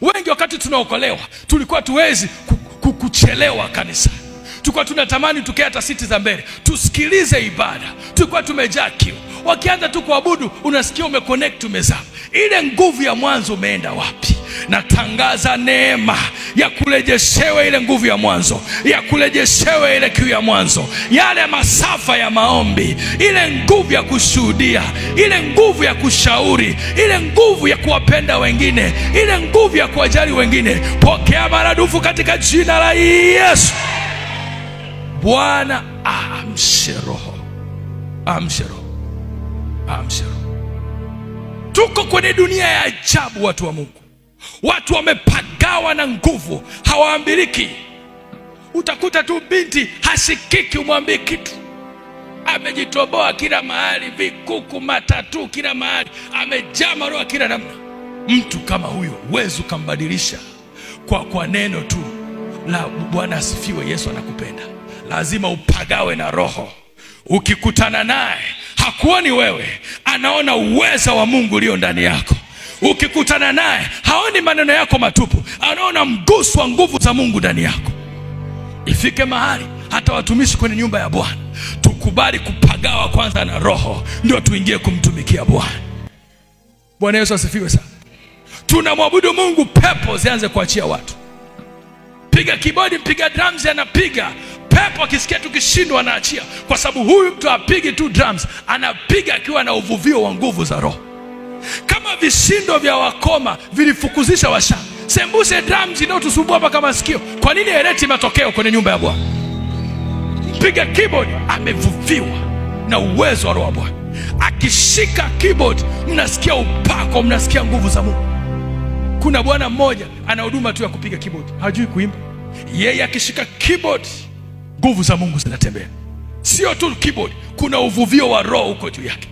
Wengi wakati tunaokolewa tulikuwa tuwezi kuchelewa kanisa. Tulikuwa tunatamani tukae hata siti za mbele tusikilize ibada. Tulikuwa tumejaa kiu. Wakianza tu kuabudu unasikia umeconnect, umezama. Ile nguvu ya mwanzo umeenda wapi? Natangaza neema ya kurejeshewa ile nguvu ya mwanzo, ya kurejeshewa ile kiu ya mwanzo, yale masafa ya maombi, ile nguvu ya kushuhudia, ile nguvu ya kushauri, ile nguvu ya kuwapenda wengine, ile nguvu ya kuwajali wengine. Pokea maradufu katika jina la Yesu. Bwana amshe roho, amshe roho, amshe roho. Tuko kwenye dunia ya ajabu, watu wa Mungu. Watu wamepagawa na nguvu, hawaambiliki. Utakuta tu binti hasikiki umwambie kitu, amejitoboa kila mahali, vikuku, matatu kila mahali, amejaa maroho kila namna. Mtu kama huyo huwezi ukambadilisha kwa neno tu la Bwana asifiwe, Yesu anakupenda. Lazima upagawe na roho. Ukikutana naye hakuoni wewe, anaona uwezo wa Mungu ulio ndani yako. Ukikutana naye haoni maneno yako matupu, anaona mguso wa nguvu za Mungu ndani yako. Ifike mahali hata watumishi kwenye nyumba ya Bwana tukubali kupagawa kwanza na roho, ndio tuingie kumtumikia Bwana. Bwana Yesu asifiwe sana. Tunamwabudu Mungu, pepo zianze kuachia watu. Piga keyboard, piga drums, anapiga. Pepo akisikia tukishindwa anaachia, kwa sababu huyu mtu apigi tu drums, anapiga akiwa na uvuvio wa nguvu za roho. Kama vishindo vya wakoma vilifukuzisha washa, sembuse drums ndio tusumbua mpaka masikio. Kwa nini eleti matokeo kwenye nyumba ya Bwana? Piga keyboard, amevuviwa na uwezo wa roho wa Bwana. Akishika keyboard mnasikia upako, mnasikia nguvu za Mungu. Kuna bwana mmoja ana huduma tu ya kupiga keyboard, hajui kuimba. Yeye akishika keyboard nguvu za Mungu zinatembea. Sio tu keyboard, kuna uvuvio wa roho uko juu yake.